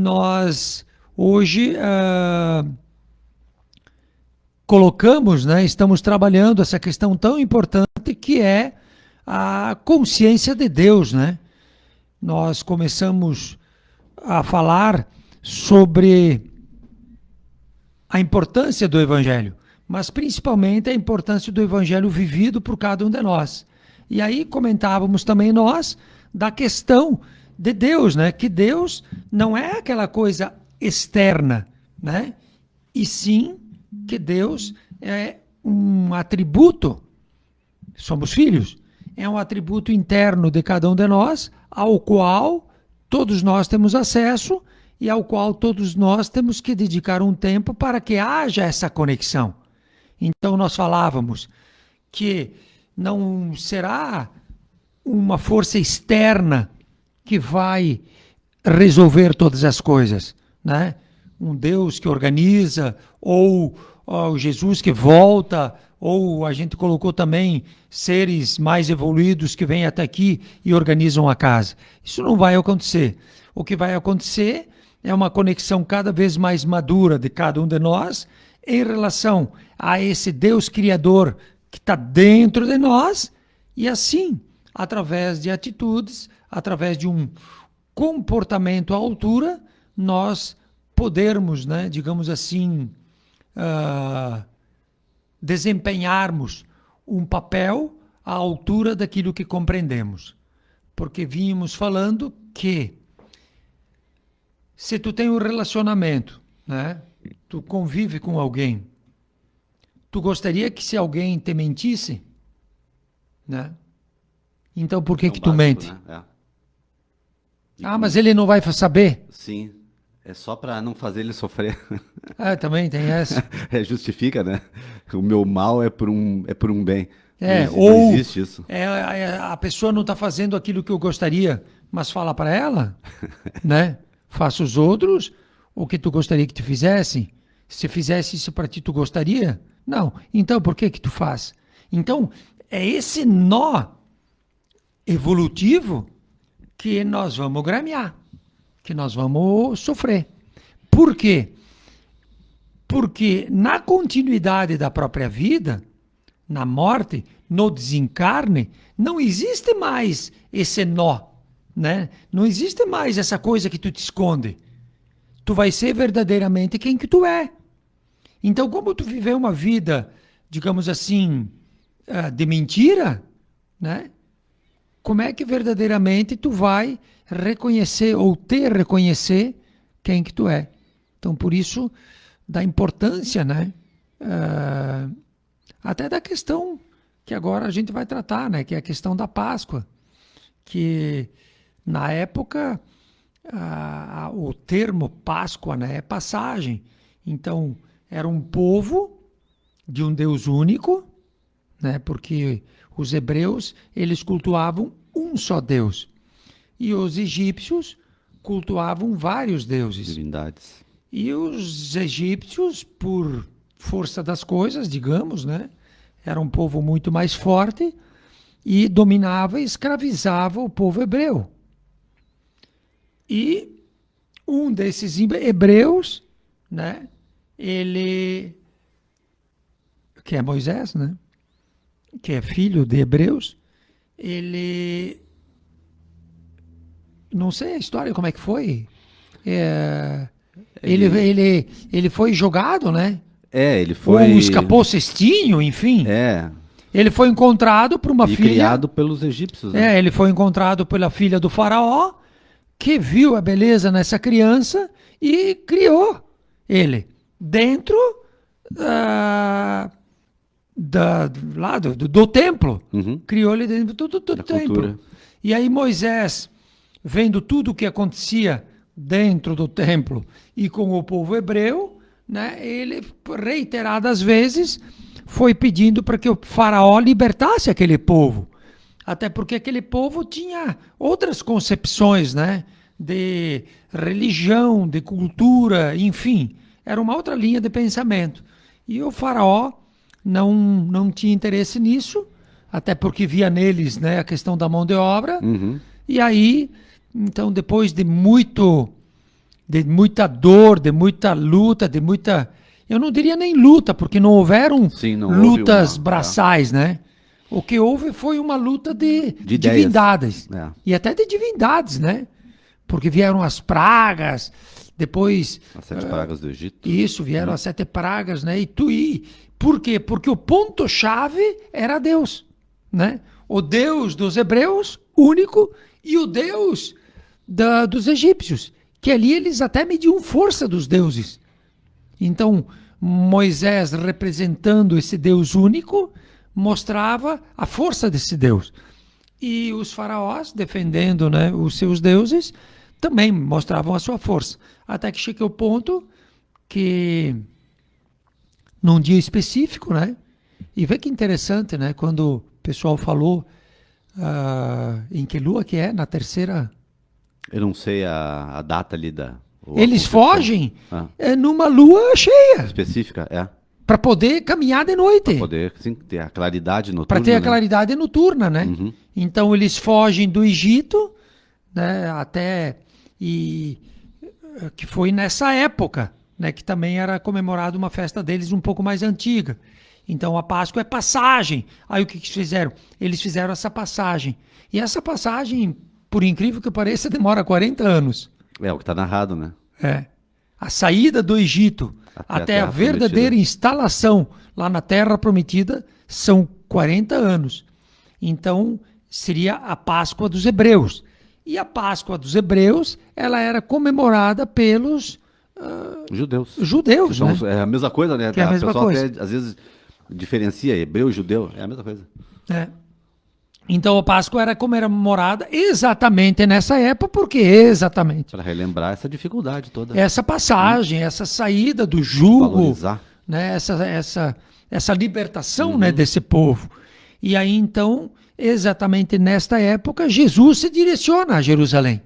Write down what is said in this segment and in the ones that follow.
Nós hoje colocamos, né, estamos trabalhando essa questão tão importante que é a consciência de Deus, né? Nós começamos a falar sobre a importância do Evangelho, mas principalmente a importância do Evangelho vivido por cada um de nós. E aí comentávamos também nós da questão de Deus, né? Que Deus não é aquela coisa externa, né? E sim que Deus é um atributo, somos filhos, é um atributo interno de cada um de nós, ao qual todos nós temos acesso e ao qual todos nós temos que dedicar um tempo para que haja essa conexão. Então nós falávamos que não será uma força externa que vai resolver todas as coisas, né? Um Deus que organiza, ou Jesus que volta, ou a gente colocou também seres mais evoluídos que vêm até aqui e organizam a casa. Isso não vai acontecer. O que vai acontecer é uma conexão cada vez mais madura de cada um de nós em relação a esse Deus Criador que está dentro de nós, e assim, através de atitudes, através de um comportamento à altura, nós podermos, né, digamos assim, desempenharmos um papel à altura daquilo que compreendemos. Porque vínhamos falando que se tu tem um relacionamento, né, tu convive com alguém, tu gostaria que se alguém te mentisse, né? Então por que que tu mente? Né? Mas ele não vai saber? Sim, é só para não fazer ele sofrer. Também tem essa. Justifica, né? O meu mal é por um bem. Ou não existe isso. A pessoa não está fazendo aquilo que eu gostaria, mas fala para ela, né? Faça os outros o que tu gostaria que te fizessem. Se fizesse isso para ti, tu gostaria? Não. Então por que que tu faz? Então é esse nó evolutivo que nós vamos gramear, que nós vamos sofrer. Por quê? Porque na continuidade da própria vida, na morte, no desencarne, não existe mais esse nó, né? Não existe mais essa coisa que tu te esconde. Tu vai ser verdadeiramente quem que tu é. Então, como tu viver uma vida, digamos assim, de mentira, né? Como é que verdadeiramente tu vai reconhecer ou te reconhecer quem que tu é? Então, por isso, da importância, né? Até da questão que agora a gente vai tratar, né? Que é a questão da Páscoa. Que, na época, o termo Páscoa, né, é passagem. Então, era um povo de um Deus único, né? Porque os hebreus, eles cultuavam um só Deus. E os egípcios cultuavam vários deuses. Divindades. E os egípcios, por força das coisas, digamos, né, era um povo muito mais forte e dominava e escravizava o povo hebreu. E um desses hebreus, né, ele, que é Moisés, né, que é filho de hebreus, ele, não sei a história como é que foi, ele foi jogado, né? Ele foi... Ou escapou cestinho, enfim. É. Ele foi encontrado por uma filha... criado pelos egípcios. Né? Ele foi encontrado pela filha do faraó, que viu a beleza nessa criança e criou ele dentro do templo. Uhum. Criou ele dentro do templo. Cultura. E aí Moisés, vendo tudo o que acontecia dentro do templo e com o povo hebreu, né, ele reiteradas vezes foi pedindo para que o faraó libertasse aquele povo. Até porque aquele povo tinha outras concepções, né, de religião, de cultura, enfim. Era uma outra linha de pensamento. E o faraó não tinha interesse nisso, até porque via neles, né, a questão da mão de obra. Uhum. E aí, então, depois de muito de muita dor, de muita luta, de muita... Eu não diria nem luta, porque não houveram Sim, não houve lutas uma- braçais, né? O que houve foi uma luta de De ideias. divindades. É. E até de divindades, né? Porque vieram as pragas, depois... As 7 pragas do Egito. Isso, vieram as 7 pragas, né? Por quê? Porque o ponto-chave era Deus, né? O Deus dos hebreus, único, e o Deus dos egípcios, que ali eles até mediam força dos deuses. Então, Moisés, representando esse Deus único, mostrava a força desse Deus. E os faraós, defendendo, né, os seus deuses, também mostravam a sua força. Até que chega o ponto que, num dia específico, né? E vê que interessante, né? Quando o pessoal falou em que lua que é, na terceira... Eu não sei a data ali da... ou a Eles concepção. fogem Ah, numa lua cheia, específica, é. para poder caminhar de noite, Poder, sim, ter a claridade noturna. para ter a né? claridade noturna, né? Uhum. Então eles fogem do Egito, né? Que foi nessa época, né? Que também era comemorada uma festa deles um pouco mais antiga. Então a Páscoa é passagem. Aí o que eles fizeram? Eles fizeram essa passagem. E essa passagem, por incrível que pareça, demora 40 anos. É o que está narrado, né? É. A saída do Egito até a Terra verdadeira Prometida. instalação lá na Terra Prometida são 40 anos. Então, seria a Páscoa dos Hebreus. E a Páscoa dos Hebreus, ela era comemorada pelos Judeus. judeus, Então, né? é a mesma coisa, né? Que é a mesma pessoa coisa. até, às vezes, diferencia hebreu e judeu. É a mesma coisa. É. Então, a Páscoa era comemorada exatamente nessa época, porque exatamente Para relembrar essa dificuldade toda. essa passagem, essa saída do jugo, Valorizar. né, essa libertação, né, desse povo. E aí, então, exatamente nesta época, Jesus se direciona a Jerusalém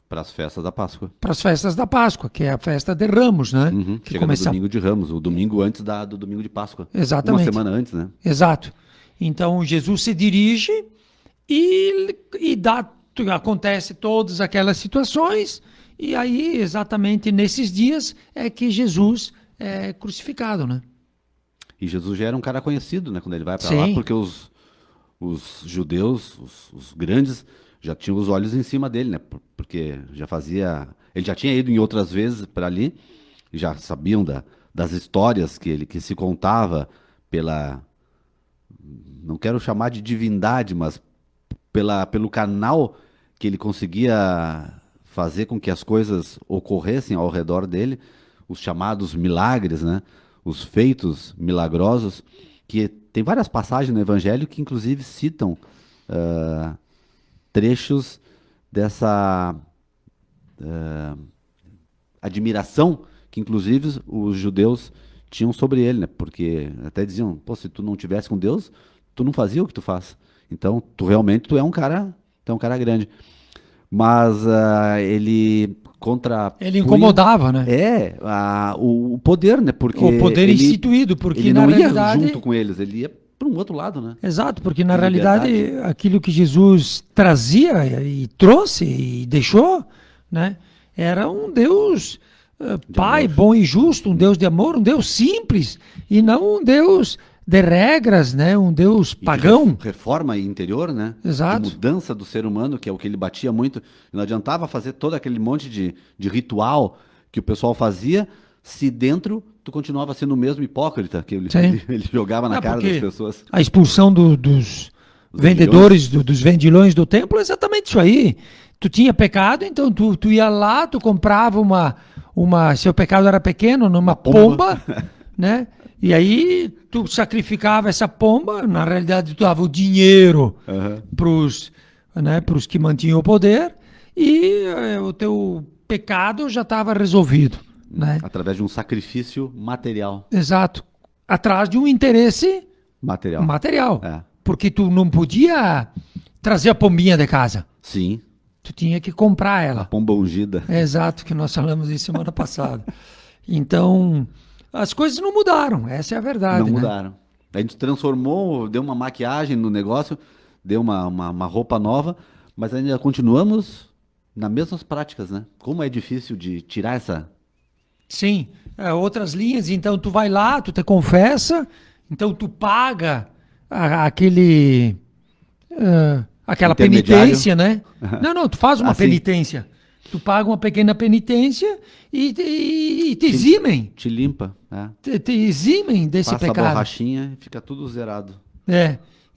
Para as festas da Páscoa. para as festas da Páscoa, que é a festa de Ramos, né? Uhum. Que Chega no começa... domingo de Ramos, o domingo antes do domingo de Páscoa. Exatamente. Uma semana antes, né? Exato. Então, Jesus se dirige acontece todas aquelas situações, e aí, exatamente nesses dias, é que Jesus é crucificado, né? E Jesus já era um cara conhecido, né? Quando ele vai para Sim. lá, porque os judeus, os grandes, já tinham os olhos em cima dele, né? Porque já fazia... Ele já tinha ido em outras vezes para ali, e já sabiam das histórias que se contava pela... Não quero chamar de divindade, mas pelo canal que ele conseguia fazer com que as coisas ocorressem ao redor dele, os chamados milagres, né? Os feitos milagrosos, que tem várias passagens no Evangelho que inclusive citam trechos dessa admiração que inclusive os judeus tinham sobre ele, né? Porque até diziam, pô, se tu não tivesse com Deus, tu não fazia o que tu faz. Então, tu é um cara grande. Mas ele Ele incomodava, né? o poder, né? Porque O poder ele, instituído, porque ele na não ia realidade... junto com eles, ele ia para um outro lado, né? Exato, porque na De realidade liberdade. aquilo que Jesus trazia e trouxe e deixou, né, era um Deus Pai, amor. bom e justo, um Deus de amor, um Deus simples e não um Deus de regras, né, um Deus E de pagão. reforma interior, né? Exato. De mudança do ser humano, que é o que ele batia muito. Não adiantava fazer todo aquele monte de ritual que o pessoal fazia, se dentro tu continuava sendo o mesmo hipócrita que ele, Sim. ele jogava na cara das Porque pessoas. a expulsão dos Os vendedores, dos vendilhões do templo é exatamente isso aí. Tu tinha pecado, então tu ia lá, tu comprava seu pecado era pequeno, numa pomba. pomba, né? E aí tu sacrificava essa pomba, na realidade tu dava o dinheiro pros que mantinham o poder e o teu pecado já estava resolvido, né? Através de um sacrifício material. Exato. Atrás de um interesse Material. material. É. Porque tu não podia trazer a pombinha de casa. Sim. Tu tinha que comprar A ela. pomba ungida. É exato, que nós falamos isso semana passada. Então, as coisas não mudaram. Essa é a verdade, Não né? mudaram. A gente transformou, deu uma maquiagem no negócio, deu uma roupa nova, mas ainda continuamos nas mesmas práticas, né? Como é difícil de tirar essa... Sim, outras linhas, então tu vai lá, tu te confessa, então tu paga aquela Intermediário. penitência, né? Não, tu faz uma Assim. penitência. Tu paga uma pequena penitência e te eximem. Te limpa, né? Te eximem desse Passa a pecado. borrachinha e fica tudo zerado.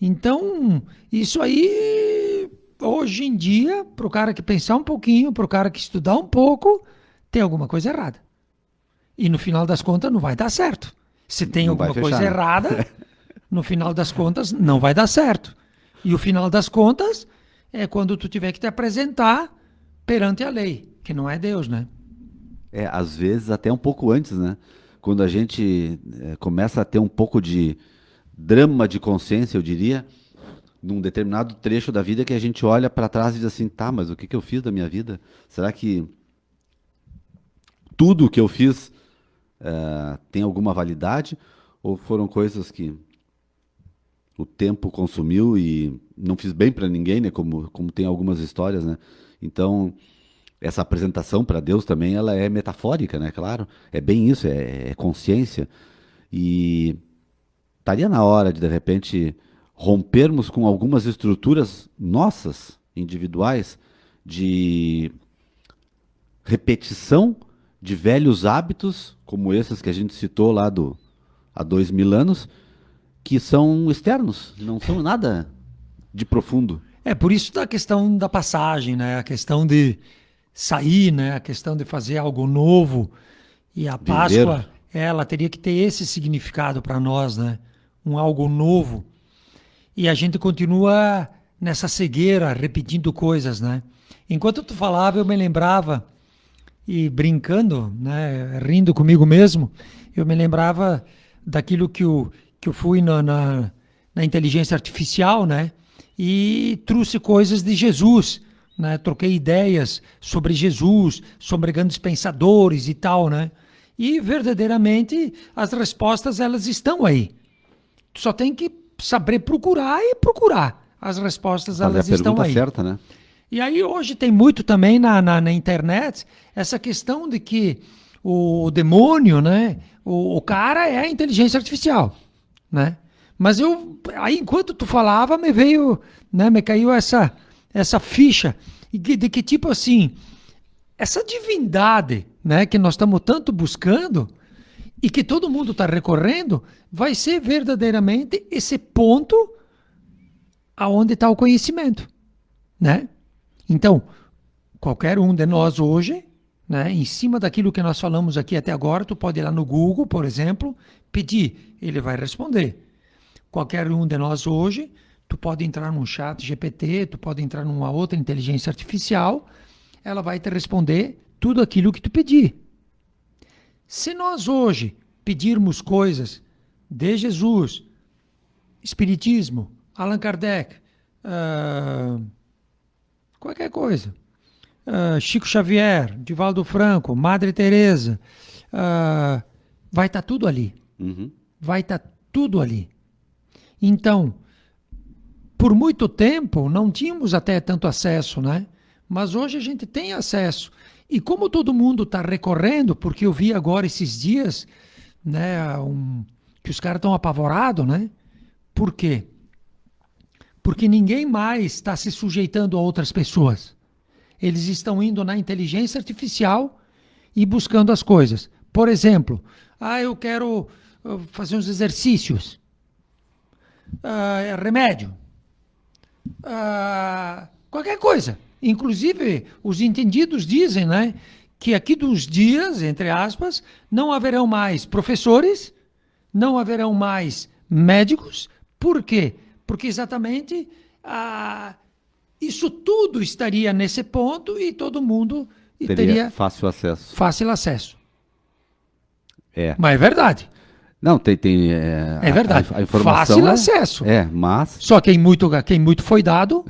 Então, isso aí, hoje em dia, pro cara que pensar um pouquinho, pro cara que estudar um pouco, tem alguma coisa errada. E no final das contas não vai dar certo. Se tem Não vai alguma fechar, coisa né? errada, no final das contas não vai dar certo. E o final das contas é quando tu tiver que te apresentar perante a lei, que não é Deus, né? Às vezes até um pouco antes, né? Quando a gente começa a ter um pouco de drama de consciência, eu diria, num determinado trecho da vida que a gente olha para trás e diz assim, tá, mas o que que eu fiz da minha vida? Será que tudo que eu fiz tem alguma validade? Ou foram coisas que o tempo consumiu e não fiz bem para ninguém, né? Como tem algumas histórias, né? Então, essa apresentação para Deus também, ela é metafórica, né? Claro, é bem isso, é consciência. E estaria na hora de repente, rompermos com algumas estruturas nossas, individuais, de repetição de velhos hábitos, como esses que a gente citou lá há 2000 anos, que são externos, não são nada de profundo. Por isso da questão da passagem, né? A questão de sair, né? A questão de fazer algo novo. E a Viver. Páscoa, ela teria que ter esse significado para nós, né? Um algo novo. E a gente continua nessa cegueira, repetindo coisas, né? Enquanto tu falava, eu me lembrava, e brincando, né? Rindo comigo mesmo, eu me lembrava daquilo que eu fui na inteligência artificial, né? E trouxe coisas de Jesus, né? Troquei ideias sobre Jesus, sobre grandes pensadores e tal, né? E verdadeiramente as respostas elas estão aí. Tu só tem que saber procurar e procurar. As respostas Fazer elas a estão pergunta aí. certa, né? E aí hoje tem muito também na internet essa questão de que o demônio, né? O cara é a inteligência artificial, né? Mas aí enquanto tu falava, me veio, né? Me caiu essa ficha de que tipo assim, essa divindade, né? Que nós estamos tanto buscando e que todo mundo está recorrendo, vai ser verdadeiramente esse ponto aonde está o conhecimento, né? Então, qualquer um de nós hoje, né, em cima daquilo que nós falamos aqui até agora, tu pode ir lá no Google, por exemplo, pedir, ele vai responder. Qualquer um de nós hoje, tu pode entrar num chat GPT, tu pode entrar numa outra inteligência artificial, ela vai te responder tudo aquilo que tu pedir. Se nós hoje pedirmos coisas de Jesus, Espiritismo, Allan Kardec, qualquer coisa, Chico Xavier, Divaldo Franco, Madre Teresa, vai estar tudo ali. Uhum. Vai estar tudo ali. Então, por muito tempo não tínhamos até tanto acesso, né? Mas hoje a gente tem acesso. E como todo mundo está recorrendo, porque eu vi agora esses dias, né, que os caras estão apavorados, né? Por quê? Porque ninguém mais está se sujeitando a outras pessoas. Eles estão indo na inteligência artificial e buscando as coisas. Por exemplo, eu quero fazer uns exercícios. Remédio. Qualquer coisa. Inclusive, os entendidos dizem, né, que aqui dos dias, entre aspas, não haverão mais professores, não haverão mais médicos. Por quê? Porque exatamente isso tudo estaria nesse ponto e todo mundo teria fácil acesso. Fácil acesso. Mas é verdade. Não, tem é verdade. A informação fácil acesso. Mas... Só quem muito foi dado,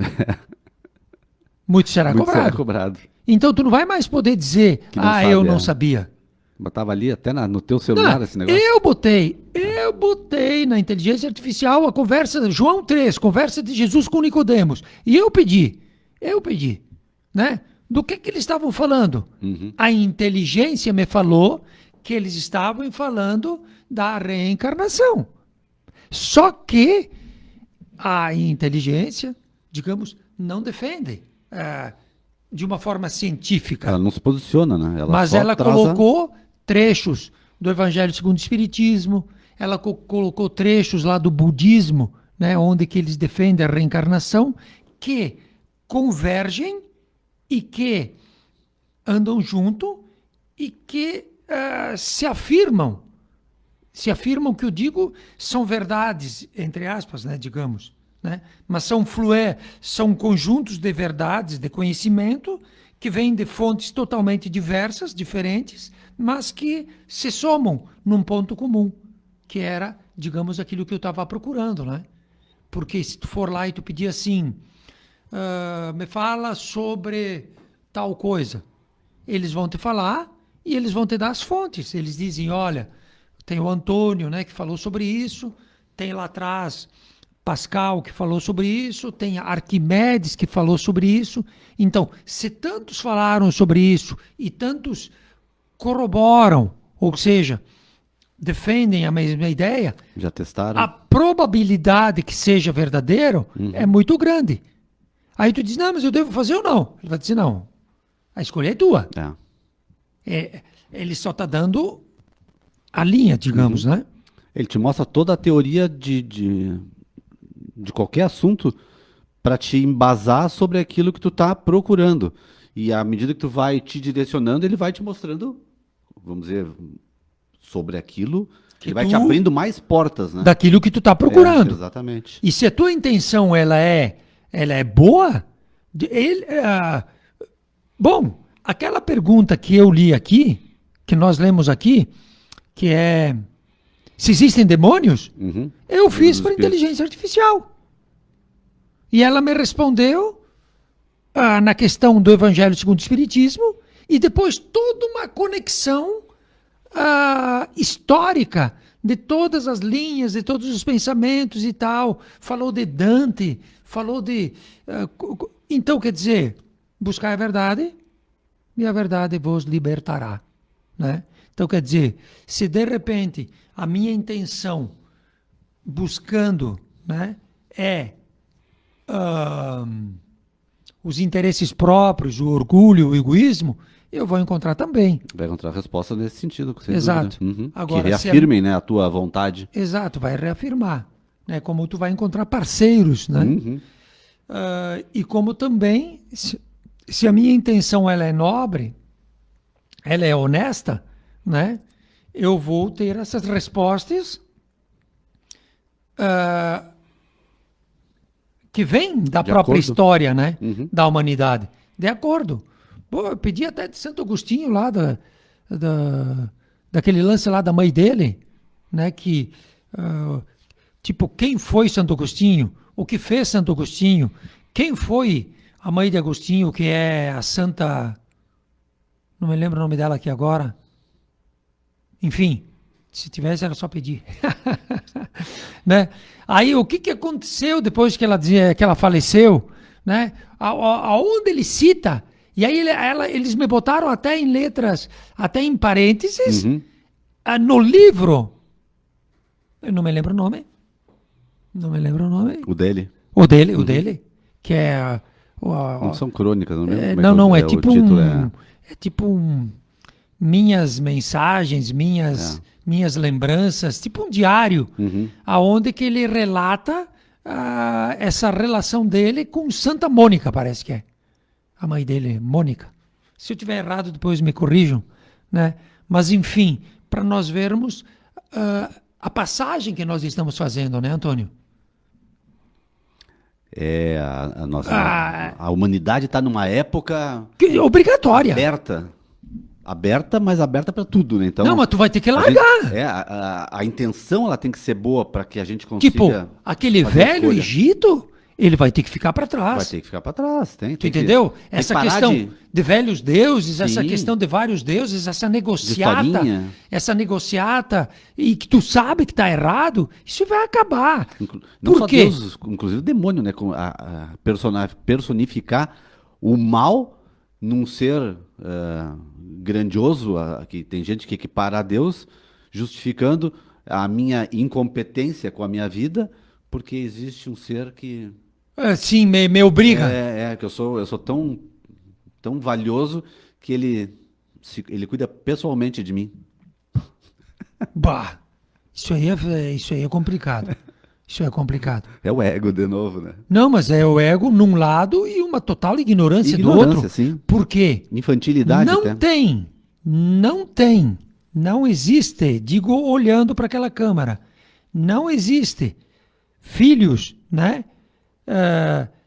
muito será cobrado. Então tu não vai mais poder dizer, eu não sabia. Botava ali até no teu celular esse negócio. Eu botei na inteligência artificial a conversa, João 3, conversa de Jesus com Nicodemos. E eu pedi, né? Do que eles estavam falando? Uhum. A inteligência me falou que eles estavam falando da reencarnação. Só que a inteligência, digamos, não defende de uma forma científica. Ela não se posiciona, né? Mas só ela traz colocou trechos do Evangelho segundo o Espiritismo, ela colocou trechos lá do budismo, né, onde que eles defendem a reencarnação, que convergem e que andam junto e que se afirmam que eu digo são verdades, entre aspas, né, digamos, né, mas são conjuntos de verdades, de conhecimento, que vêm de fontes totalmente diversas, diferentes, mas que se somam num ponto comum, que era, digamos, aquilo que eu estava procurando, né? Porque se tu for lá e tu pedir assim, me fala sobre tal coisa, eles vão te falar e eles vão te dar as fontes. Eles dizem, olha, tem o Antônio, né, que falou sobre isso, tem lá atrás Pascal que falou sobre isso, tem Arquimedes que falou sobre isso. Então, se tantos falaram sobre isso e tantos corroboram, ou seja, defendem a mesma ideia, já testaram. a probabilidade que seja verdadeiro é muito grande. Aí tu diz, não, mas eu devo fazer ou não? Ele vai dizer, não, a escolha é tua. Ele só está dando a linha, digamos, né? Ele te mostra toda a teoria de qualquer assunto para te embasar sobre aquilo que tu tá procurando. E à medida que tu vai te direcionando, ele vai te mostrando, vamos dizer, sobre aquilo, Que ele vai tu- te abrindo mais portas, né? Daquilo que tu está procurando. Exatamente. E se a tua intenção ela é boa, bom, aquela pergunta que eu li aqui, que nós lemos aqui, que é se existem demônios, Uhum. eu fiz Dos para espíritos. inteligência artificial. E ela me respondeu na questão do Evangelho segundo o Espiritismo e depois toda uma conexão histórica de todas as linhas, de todos os pensamentos e tal. Falou de Dante, falou de... então, quer dizer, buscar a verdade e a verdade vos libertará, né? Então, quer dizer, se de repente a minha intenção buscando, né, é os interesses próprios, o orgulho, o egoísmo, eu vou encontrar também. Vai encontrar resposta nesse sentido, sem Exato. dúvida. Uhum. Agora, que reafirmem, né, a tua vontade. Exato, vai reafirmar, né? Como tu vai encontrar parceiros, né? Uhum. E como também, se a minha intenção ela é nobre, ela é honesta, né? Eu vou ter essas respostas que vêm da De própria acordo. história, né? Uhum. Da humanidade. De acordo. Pô, eu pedi até de Santo Agostinho lá, daquele lance lá da mãe dele, né? Que, tipo, quem foi Santo Agostinho? O que fez Santo Agostinho? Quem foi a mãe de Agostinho, que é a Santa... Não me lembro o nome dela aqui agora. Enfim, se tivesse era só pedir. Né? Aí o que aconteceu depois que ela faleceu? Né? Aonde ele cita? E aí eles me botaram até em letras, até em parênteses, Uhum. no livro. Eu não me lembro o nome. Não me lembro o nome. O dele. O dele, que é... Não são crônicas, não lembro. Não, é o tipo título é tipo minhas mensagens, minhas lembranças, tipo um diário, Uhum. aonde que ele relata essa relação dele com Santa Mônica, parece que é. A mãe dele, Mônica. Se eu tiver errado, depois me corrijam, né? Mas enfim, para nós vermos a passagem que nós estamos fazendo, né, Antônio? A nossa a humanidade está numa época Obrigatória. aberta, mas aberta para tudo, né? Então, Não, mas tu vai ter que a largar. gente- a intenção ela tem que ser boa para que a gente consiga Tipo, aquele fazer velho escolha. Egito, ele vai ter que ficar para trás. Vai ter que ficar para trás, Tu tem que- entendeu? tem que Essa parar questão de velhos deuses, essa Sim. questão de vários deuses, essa historinha. negociata, e que tu sabe que tá errado, isso vai acabar. Não Por só quê? Deus, inclusive o demônio, né? Personificar o mal num ser grandioso, que tem gente que equipara a Deus, justificando a minha incompetência com a minha vida, porque existe um ser que Sim, me obriga. que eu sou tão valioso que ele cuida pessoalmente de mim. Bah, isso aí é complicado. Isso é complicado. É o ego de novo, né? Não, mas é o ego num lado e uma total ignorância do Ignorância, outro. sim. Por quê? Infantilidade Não até. tem, não existe, digo olhando para aquela câmara, não existe filhos, né,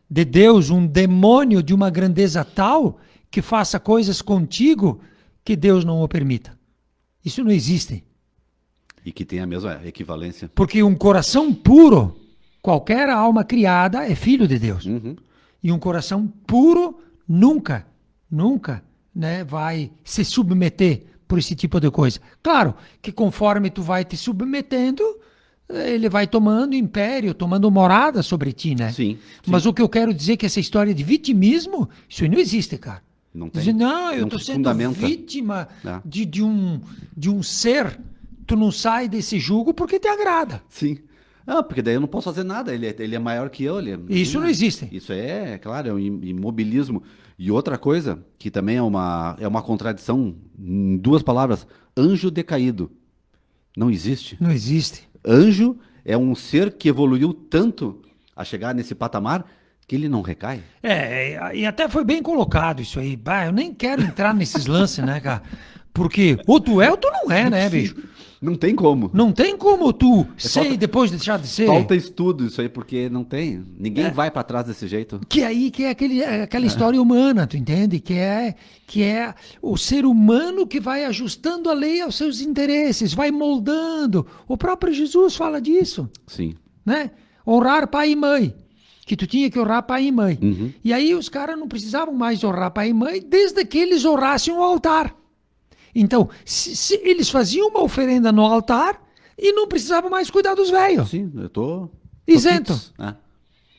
de Deus, um demônio de uma grandeza tal que faça coisas contigo que Deus não o permita. Isso não existe. E que tem a mesma equivalência. Porque um coração puro, qualquer alma criada é filho de Deus. Uhum. E um coração puro nunca, né, vai se submeter por esse tipo de coisa. Claro que conforme tu vai te submetendo, ele vai tomando império, tomando morada sobre ti, né? Sim, sim. Mas o que eu quero dizer é que essa história de vitimismo, isso aí não existe, cara. Não tem. Dizer, não, eu Não estou se sendo fundamenta. vítima É. de um ser. Tu não sai desse jugo porque te agrada. Sim. Ah, porque daí eu não posso fazer nada. Ele é maior que eu. Isso não existe. Isso claro, é um imobilismo. E outra coisa, que também é uma contradição em duas palavras: anjo decaído. Não existe. Não existe. Anjo é um ser que evoluiu tanto a chegar nesse patamar que ele não recai. E até foi bem colocado isso aí. Bah, eu nem quero entrar nesses lances, né, cara? Porque ou tu é ou tu não é, né, bicho? Não tem como. Não tem como tu ser falta- e depois deixar de ser. Falta estudo isso aí, porque não tem. Ninguém vai pra trás desse jeito. Que aí que é aquela história humana, tu entende? Que é o ser humano que vai ajustando a lei aos seus interesses, vai moldando. O próprio Jesus fala disso, Sim. né? Honrar pai e mãe. Que tu tinha que honrar pai e mãe. Uhum. E aí os caras não precisavam mais honrar pai e mãe desde que eles honrassem o altar. Então, se eles faziam uma oferenda no altar e não precisavam mais cuidar dos velhos. Sim, eu tô Isento. fixo, né?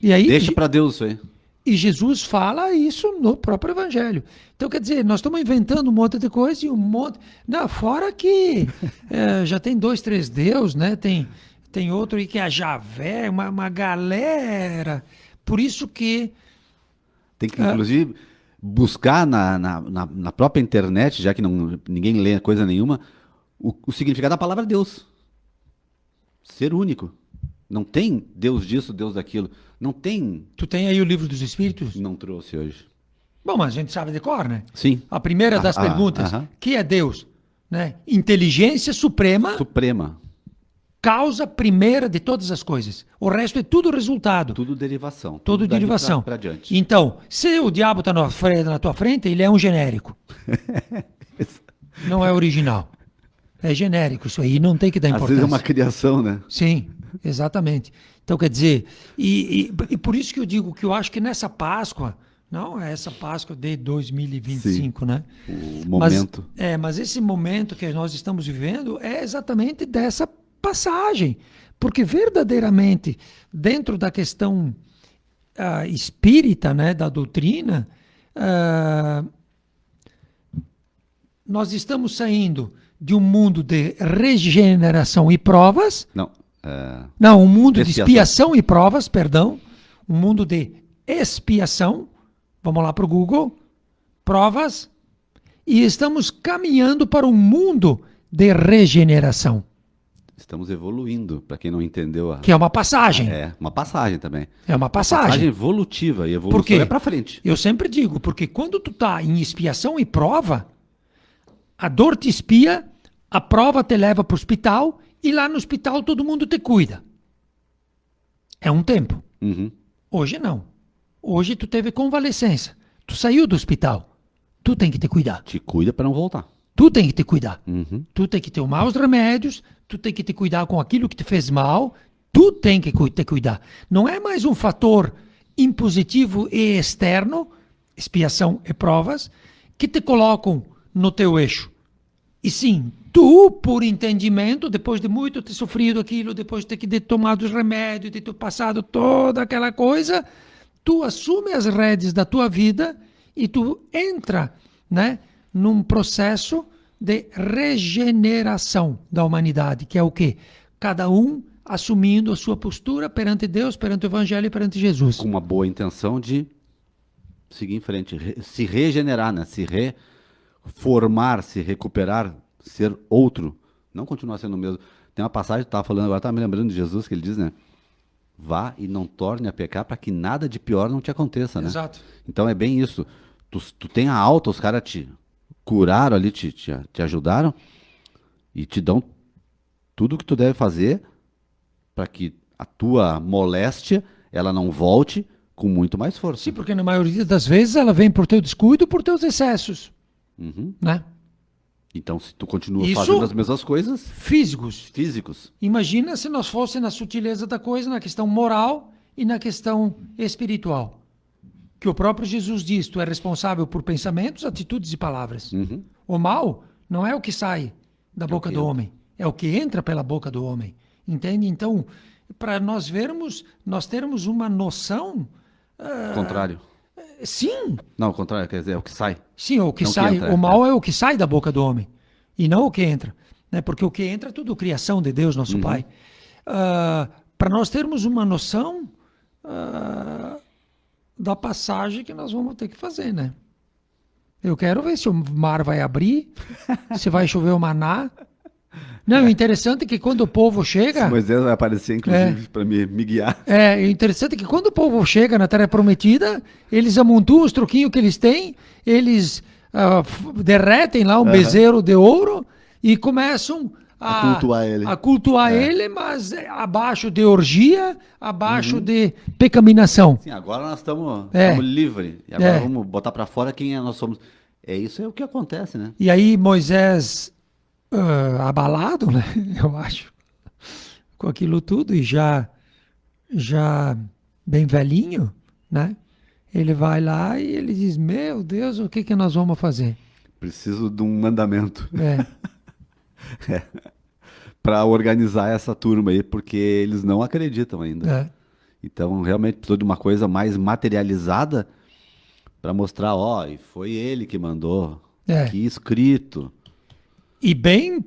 E aí, Deixa pra Deus isso aí. e Jesus fala isso no próprio Evangelho. Então, quer dizer, nós estamos inventando um monte de coisa e um monte. Não, fora que já tem 2, 3 deuses, né? Tem outro aí que é a Javé, uma galera. Por isso que. Tem que, inclusive, buscar na própria internet, já que ninguém lê coisa nenhuma, o significado da palavra Deus. Ser único. Não tem Deus disso, Deus daquilo. Não tem. Tu tem aí o livro dos Espíritos? Não trouxe hoje. Bom, mas a gente sabe de cor, né? Sim. A primeira das perguntas, aham. que é Deus? Né? Inteligência suprema, Suprema. causa primeira de todas as coisas. O resto é tudo resultado. Tudo derivação. Tudo dali derivação. Pra diante. Então, se o diabo está na tua frente, ele é um genérico. Não é original. É genérico isso aí, não tem que dar Às importância. vezes é uma criação, né? Sim, exatamente. Então, quer dizer, e por isso que eu digo que eu acho que nessa Páscoa, não é essa Páscoa de 2025, né? O momento. Mas esse momento que nós estamos vivendo é exatamente dessa passagem. Porque verdadeiramente, dentro da questão espírita, né, da doutrina, nós estamos saindo de um mundo de regeneração e provas. Não, um mundo de expiação e provas, perdão. Um mundo de expiação. Vamos lá para o Google. Provas. E estamos caminhando para um mundo de regeneração. Estamos evoluindo, para quem não entendeu. Que é uma passagem. É, uma passagem também. É uma passagem. Passagem evolutiva, e evolução Por quê? é para frente. Eu sempre digo, porque quando tu tá em expiação e prova, a dor te espia, a prova te leva para o hospital, e lá no hospital todo mundo te cuida. É um tempo. Uhum. Hoje não. Hoje tu teve convalescença. Tu saiu do hospital. Tu tem que te cuidar. Te cuida para não voltar. Tu tem que te cuidar. Uhum. Tu tem que tomar os remédios, tu tem que te cuidar com aquilo que te fez mal, tu tem que te cuidar. Não é mais um fator impositivo e externo, expiação e provas, que te colocam no teu eixo. E sim, tu, por entendimento, depois de muito ter sofrido aquilo, depois de ter tomado os remédios, de ter passado toda aquela coisa, tu assume as rédeas da tua vida e tu entra, né, num processo de regeneração da humanidade, que é o quê? Cada um assumindo a sua postura perante Deus, perante o Evangelho e perante Jesus. Com uma boa intenção de seguir em frente, se regenerar, né? Se reformar, se recuperar, ser outro, não continuar sendo o mesmo. Tem uma passagem que eu estava falando, agora estava me lembrando de Jesus, que ele diz, né? Vá e não torne a pecar para que nada de pior não te aconteça, né? Exato. Então é bem isso. Tu tem a alta, os caras te curaram ali, te ajudaram e te dão tudo o que tu deve fazer para que a tua moléstia ela não volte com muito mais força. Sim, porque na maioria das vezes ela vem por teu descuido, por teus excessos, né? Então, se tu continua Isso- fazendo as mesmas coisas, Físicos. Imagina se nós fosse na sutileza da coisa, na questão moral e na questão espiritual. Que o próprio Jesus diz, tu é responsável por pensamentos, atitudes e palavras. O mal não é o que sai da boca do homem, é o que entra pela boca do homem. Entende? Então, para nós vermos, nós termos uma noção... contrário. Sim, Não, o contrário, quer dizer, é o que sai. sim, o que Não que sai, entra, o mal é o que sai da boca do homem, e não o que entra, né? Porque o que entra é tudo criação de Deus, nosso Pai. Para nós termos uma noção da passagem que nós vamos ter que fazer, né? Eu quero ver se o mar vai abrir, se vai chover o maná. Não, o interessante é que quando o povo chega... Moisés vai aparecer, inclusive, para me guiar. É, o interessante é que quando o povo chega na Terra Prometida, eles amontoam os troquinhos que eles têm, eles derretem lá um bezerro de ouro e começam A cultuar ele. a cultuar ele, mas abaixo de orgia, abaixo de pecaminação. Sim, agora nós estamos É. livres. E agora É. vamos botar para fora quem nós somos. Isso é o que acontece, né? E aí Moisés, abalado, né, eu acho, com aquilo tudo, e já bem velhinho, né, ele vai lá e ele diz, meu Deus, o que nós vamos fazer? Preciso de um mandamento É, para organizar essa turma aí, porque eles não acreditam ainda. é. Então, realmente precisou de uma coisa mais materializada para mostrar, ó, e foi ele que mandou. É. Aqui escrito. E bem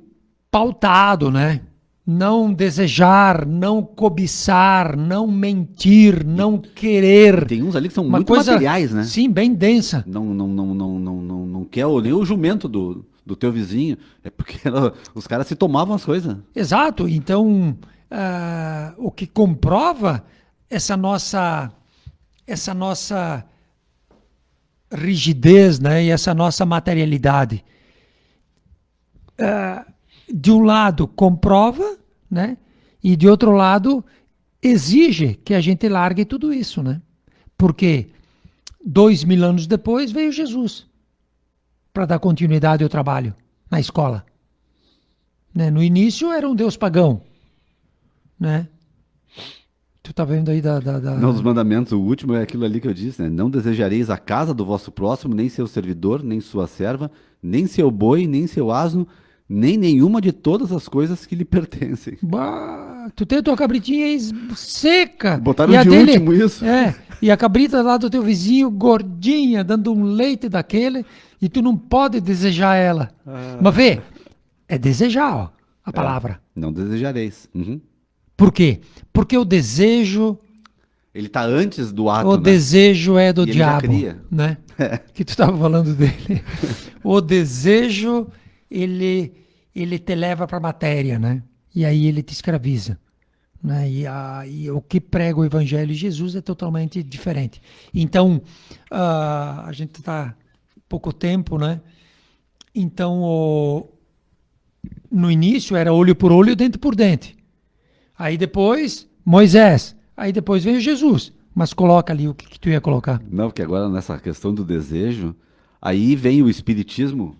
pautado, né? Não desejar, não cobiçar, não mentir, não querer. Tem uns ali que são Uma muito coisa, materiais, né? sim, bem densa. Não quer nem o jumento do teu vizinho. É porque os caras se tomavam as coisas. Exato. Então, o que comprova essa nossa rigidez, né? E essa nossa materialidade. De um lado comprova, né? E de outro lado exige que a gente largue tudo isso, né? Porque 2000 anos depois veio Jesus para dar continuidade ao trabalho na escola, né? No início era um Deus pagão, né? Tu tá vendo aí Não, dos mandamentos, o último é aquilo ali que eu disse, né? Não desejareis a casa do vosso próximo, nem seu servidor, nem sua serva, nem seu boi, nem seu asno, nem nenhuma de todas as coisas que lhe pertencem. Bah, tu tem a tua cabritinha aí seca. Botaram e a de último isso. E a cabrita lá do teu vizinho, gordinha, dando um leite daquele, e tu não pode desejar ela. Mas vê, é desejar, ó, a palavra. Não desejareis. Por quê? Porque o desejo, Ele está antes do ato, o né? desejo é do E ele já diabo, cria. né? Que tu estava falando dele. O desejo, ele te leva para a matéria, né? E aí ele te escraviza, né? E o que prega o Evangelho de Jesus é totalmente diferente. Então, a gente está pouco tempo, né? Então, no início era olho por olho, dente por dente. Aí depois, Moisés. Aí depois veio Jesus. Mas coloca ali o que tu ia colocar. Não, porque agora nessa questão do desejo, aí vem o Espiritismo,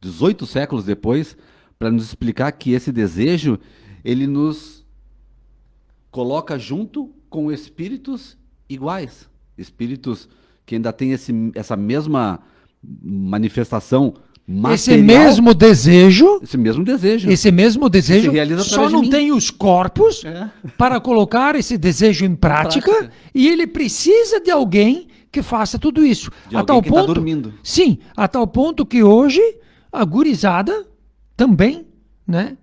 18 séculos depois, para nos explicar que esse desejo, ele nos coloca junto com espíritos iguais. Espíritos que ainda têm essa mesma manifestação material. Esse mesmo desejo Se realiza só através de não mim. tem os corpos É. para colocar esse desejo em prática, prática. e ele precisa de alguém que faça tudo isso. De A alguém tal que tá ponto, dormindo. sim, a tal ponto que hoje a gurizada também, né,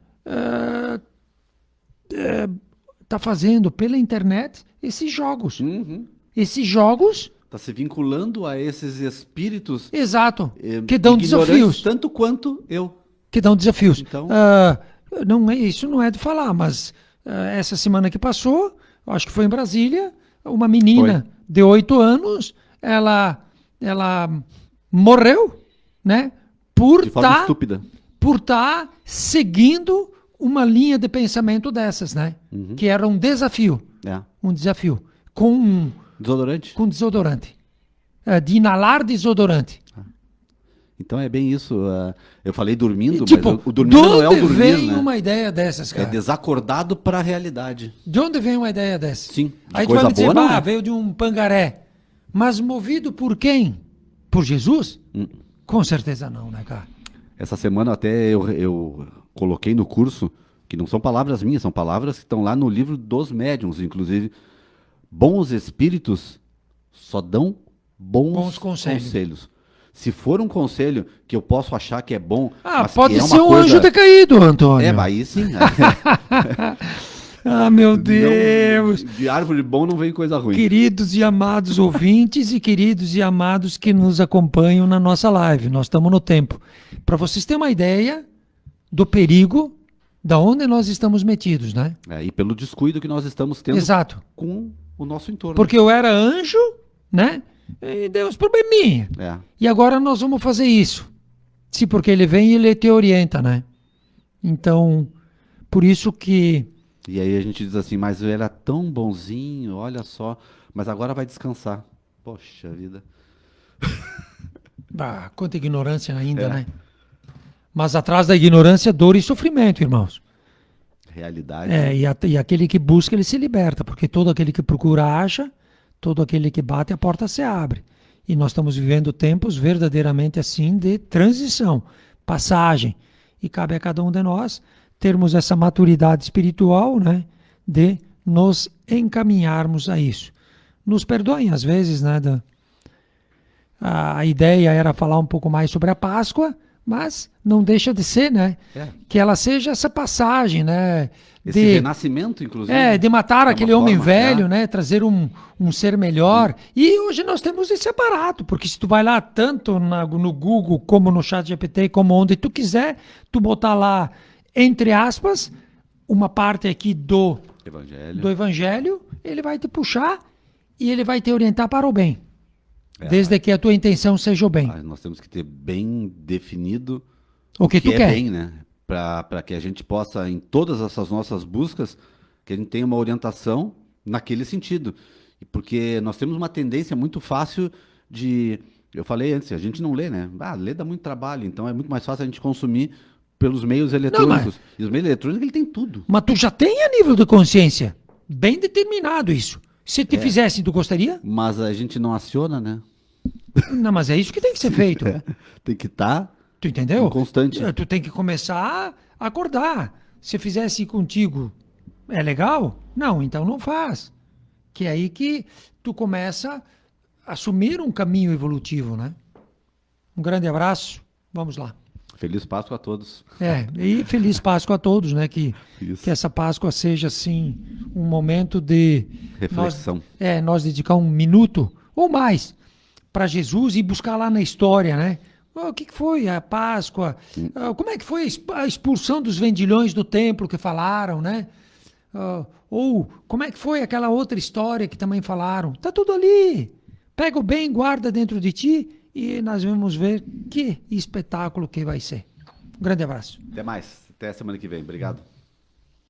tá fazendo pela internet esses jogos. Uhum. Esses jogos, Tá se vinculando a esses espíritos exato, que dão ignorantes desafios. tanto quanto eu. Que dão desafios. Então- Não é, isso não é de falar, mas essa semana que passou, acho que foi em Brasília, uma menina de 8 anos, ela morreu, né? De forma estúpida. Por estar seguindo uma linha de pensamento dessas, né? Que era um desafio. É. Um desafio. Com Desodorante. desodorante. De inalar desodorante. Então é bem isso. Eu falei dormindo, Tipo, mas o dormindo não é o de onde dormir, vem né? uma ideia dessas, É cara? desacordado para a realidade. De onde vem uma ideia dessa? Sim, de Aí tu coisa vai me dizer, boa não bah, é. veio de um pangaré. Mas movido por quem? Por Jesus? Com certeza não, né, cara? Essa semana até eu coloquei no curso, que não são palavras minhas, são palavras que estão lá no livro dos médiuns, inclusive. Bons espíritos só dão bons conselhos. Se for um conselho que eu posso achar que é bom, mas Pode que é ser uma um coisa... anjo decaído, Antônio. Aí sim. Ah, meu Deus. Não, de árvore bom não vem coisa ruim. Queridos e amados ouvintes e queridos e amados que nos acompanham na nossa live, nós estamos no tempo. Para vocês terem uma ideia do perigo da onde nós estamos metidos, né? E pelo descuido que nós estamos tendo Exato. com o nosso entorno. Porque eu era anjo, né? E deu uns probleminha. E agora nós vamos fazer isso. Sim, porque ele vem e ele te orienta, né? Então, por isso que... E aí a gente diz assim, mas eu era tão bonzinho, olha só, mas agora vai descansar. Poxa vida. Quanta ignorância ainda, né? Mas atrás da ignorância, dor e sofrimento, irmãos. Realidade. E aquele que busca, ele se liberta, porque todo aquele que procura acha, todo aquele que bate, a porta se abre. E nós estamos vivendo tempos verdadeiramente assim de transição, passagem. E cabe a cada um de nós termos essa maturidade espiritual, né, de nos encaminharmos a isso. Nos perdoem às vezes, né, a ideia era falar um pouco mais sobre a Páscoa, mas não deixa de ser, né, que ela seja essa passagem, né, Esse renascimento, inclusive. de matar aquele homem velho, né? né? Trazer um ser melhor. E hoje nós temos esse aparato, porque se tu vai lá tanto no Google, como no ChatGPT, como onde tu quiser, tu botar lá, entre aspas, uma parte aqui do Evangelho, ele vai te puxar e ele vai te orientar para o bem. Desde que a tua intenção seja o bem. Nós temos que ter bem definido o que tu quer. Bem, né? Para que a gente possa, em todas essas nossas buscas, que a gente tenha uma orientação naquele sentido. E porque nós temos uma tendência muito fácil de... Eu falei antes, a gente não lê, né? Ler dá muito trabalho, então é muito mais fácil a gente consumir pelos meios eletrônicos. E os meios eletrônicos, ele tem tudo. Mas tu já tem a nível de consciência. Bem determinado isso. Se te fizesse, tu gostaria? Mas a gente não aciona, né? Não, mas é isso que tem que ser feito. Tem que estar... Tu entendeu? Constante. Tu tem que começar a acordar. Se fizesse contigo, é legal? Não, então não faz. Que é aí que tu começa a assumir um caminho evolutivo, né? Um grande abraço. Vamos lá. Feliz Páscoa a todos. E feliz Páscoa a todos, né? Que essa Páscoa seja, assim, um momento de... reflexão. Nós dedicar um minuto ou mais para Jesus e buscar lá na história, né? O que foi a Páscoa? Como é que foi a expulsão dos vendilhões do templo que falaram, né? Ou como é que foi aquela outra história que também falaram? Tá tudo ali. Pega o bem, guarda dentro de ti e nós vamos ver que espetáculo que vai ser. Um grande abraço. Até mais. Até a semana que vem. Obrigado.